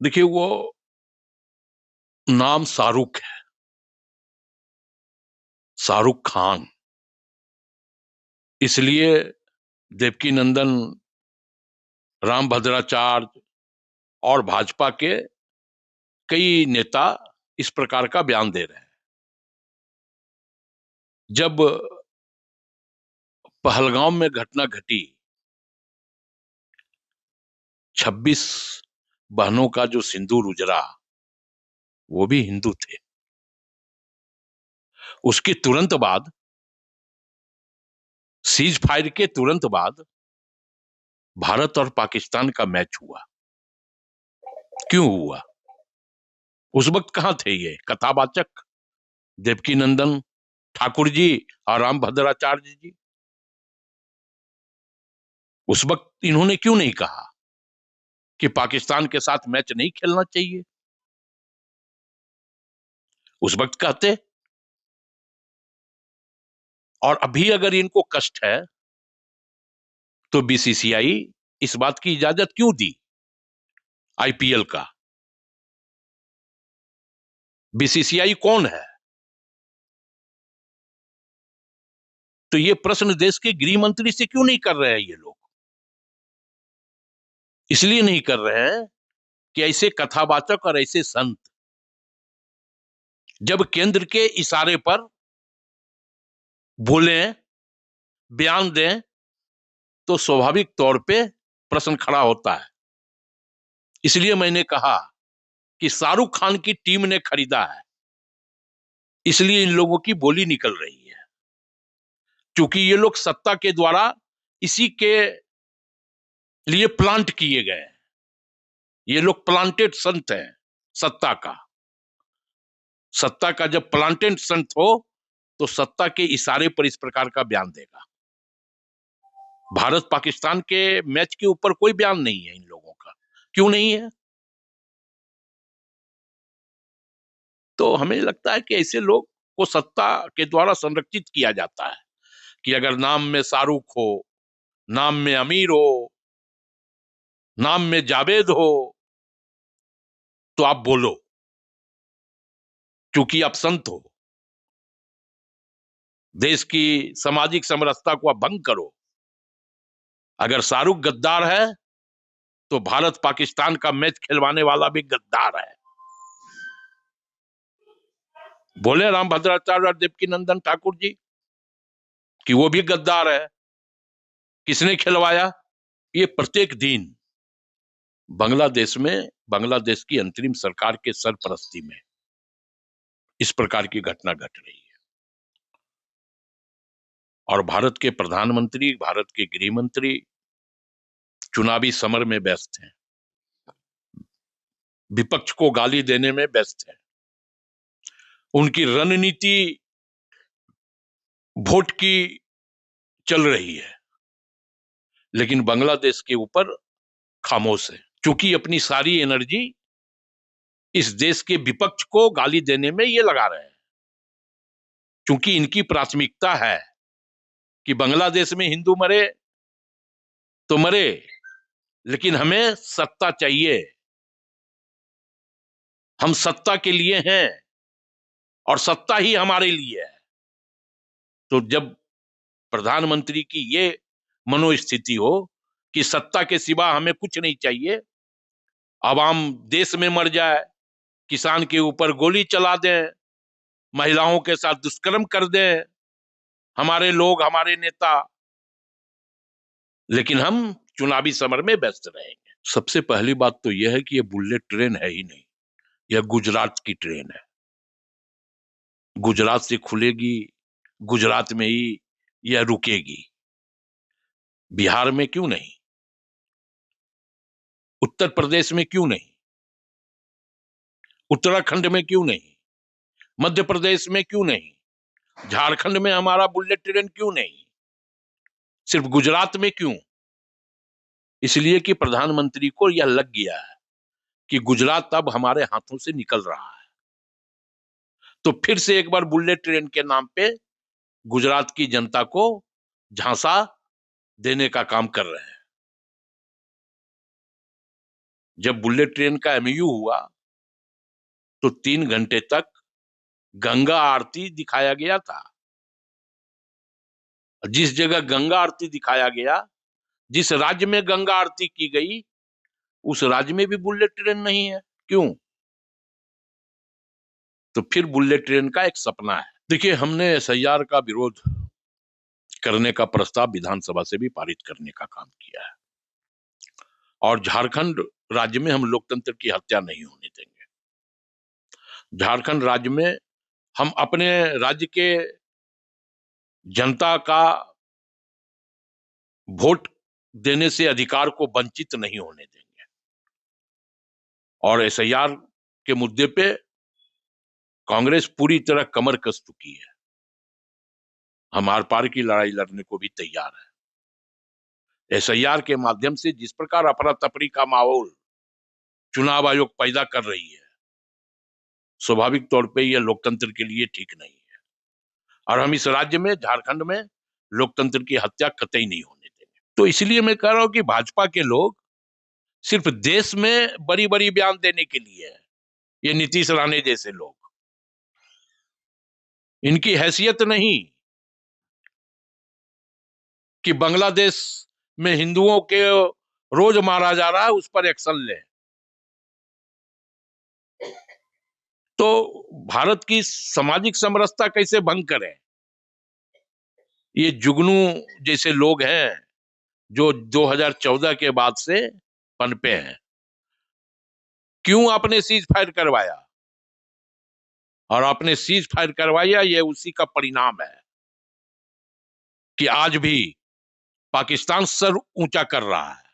देखिए, वो नाम शाहरुख है, शाहरुख खान। इसलिए देवकी नंदन, रामभद्राचार्य और भाजपा के कई नेता इस प्रकार का बयान दे रहे हैं। जब पहलगाम में घटना घटी, 26 बहनों का जो सिंदूर उजड़ा, वो भी हिंदू थे। उसके तुरंत बाद, सीज फायर के तुरंत बाद भारत और पाकिस्तान का मैच हुआ। क्यों हुआ? उस वक्त कहां थे ये कथावाचक देवकी नंदन ठाकुर जी और रामभद्राचार्य जी? उस वक्त इन्होंने क्यों नहीं कहा कि पाकिस्तान के साथ मैच नहीं खेलना चाहिए? उस वक्त कहते। और अभी अगर इनको कष्ट है तो बीसीसीआई इस बात की इजाजत क्यों दी? आईपीएल का बीसीसीआई कौन है? तो ये प्रश्न देश के गृह मंत्री से क्यों नहीं कर रहे हैं ये लोग? इसलिए नहीं कर रहे हैं कि ऐसे कथावाचक और ऐसे संत जब केंद्र के इशारे पर बोले, बयान दें, तो स्वाभाविक तौर पे प्रश्न खड़ा होता है। इसलिए मैंने कहा कि शाहरुख खान की टीम ने खरीदा है, इसलिए इन लोगों की बोली निकल रही है। क्योंकि ये लोग सत्ता के द्वारा इसी के लिए प्लांट किए गए हैं। ये लोग प्लांटेड संत हैं सत्ता का। सत्ता का जब प्लांटेड संत हो तो सत्ता के इशारे पर इस प्रकार का बयान देगा। भारत पाकिस्तान के मैच के ऊपर कोई बयान नहीं है इन लोगों का। क्यों नहीं है? तो हमें लगता है कि ऐसे लोग को सत्ता के द्वारा संरक्षित किया जाता है कि अगर नाम में शाहरुख हो, नाम में अमीर हो, नाम में जावेद हो, तो आप बोलो, क्योंकि आप संत हो। देश की सामाजिक समरसता को आप भंग करो। अगर शाहरुख गद्दार है तो भारत पाकिस्तान का मैच खिलवाने वाला भी गद्दार है। बोले रामभद्राचार्य और देवकी नंदन ठाकुर जी कि वो भी गद्दार है। किसने खिलवाया? ये प्रत्येक दिन बांग्लादेश में, बांग्लादेश की अंतरिम सरकार के सरपरस्ती में इस प्रकार की घटना घट रही है। और भारत के प्रधानमंत्री, भारत के गृह मंत्री चुनावी समर में व्यस्त हैं, विपक्ष को गाली देने में व्यस्त हैं। उनकी रणनीति वोट की चल रही है, लेकिन बांग्लादेश के ऊपर खामोश है, क्योंकि अपनी सारी एनर्जी इस देश के विपक्ष को गाली देने में ये लगा रहे हैं। क्योंकि इनकी प्राथमिकता है कि बांग्लादेश में हिंदू मरे तो मरे, लेकिन हमें सत्ता चाहिए। हम सत्ता के लिए हैं और सत्ता ही हमारे लिए है। तो जब प्रधानमंत्री की ये मनोस्थिति हो कि सत्ता के सिवा हमें कुछ नहीं चाहिए, आवाम देश में मर जाए, किसान के ऊपर गोली चला दें, महिलाओं के साथ दुष्कर्म कर दें हमारे लोग, हमारे नेता, लेकिन हम चुनावी समर में व्यस्त रहेंगे। सबसे पहली बात तो यह है कि यह बुलेट ट्रेन है ही नहीं, यह गुजरात की ट्रेन है। गुजरात से खुलेगी, गुजरात में ही यह रुकेगी। बिहार में क्यों नहीं? उत्तर प्रदेश में क्यों नहीं? उत्तराखंड में क्यों नहीं? मध्य प्रदेश में क्यों नहीं? झारखंड में हमारा बुलेट ट्रेन क्यों नहीं? सिर्फ गुजरात में क्यों? इसलिए कि प्रधानमंत्री को यह लग गया है कि गुजरात अब हमारे हाथों से निकल रहा है। तो फिर से एक बार बुलेट ट्रेन के नाम पे गुजरात की जनता को झांसा देने का काम कर रहे हैं। जब बुलेट ट्रेन का एमयू हुआ तो 3 घंटे तक गंगा आरती दिखाया गया था। जिस जगह गंगा आरती दिखाया गया, जिस राज्य में गंगा आरती की गई, उस राज्य में भी बुलेट ट्रेन नहीं है। क्यों? तो फिर बुलेट ट्रेन का एक सपना है। देखिए, हमने एसआईआर का विरोध करने का प्रस्ताव विधानसभा से भी पारित करने का काम किया है, और झारखंड राज्य में हम लोकतंत्र की हत्या नहीं होने देंगे। झारखंड राज्य में हम अपने राज्य के जनता का वोट देने से अधिकार को वंचित नहीं होने देंगे। और एसआईआर के मुद्दे पे कांग्रेस पूरी तरह कमर कस चुकी है। हम आर पार की लड़ाई लड़ने को भी तैयार है। एसआईआर के माध्यम से जिस प्रकार अफरा तफरी का माहौल चुनाव आयोग पैदा कर रही है, स्वाभाविक तौर पे यह लोकतंत्र के लिए ठीक नहीं है, और हम इस राज्य में, झारखंड में, लोकतंत्र की हत्या कतई नहीं होने देंगे। तो इसलिए मैं कह रहा हूं कि भाजपा के लोग सिर्फ देश में बड़ी बड़ी बयान देने के लिए है। ये नीतीश राणे जैसे लोग, इनकी हैसियत नहीं कि बांग्लादेश में हिंदुओं के रोज मारा जा रहा है, उस पर एक्शन ले। तो भारत की सामाजिक समरसता कैसे भंग करें? ये जुगनू जैसे लोग हैं जो 2014 के बाद से पनपे हैं। क्यों आपने सीज फायर करवाया? और आपने सीज फायर करवाया, ये उसी का परिणाम है कि आज भी पाकिस्तान सर ऊंचा कर रहा है।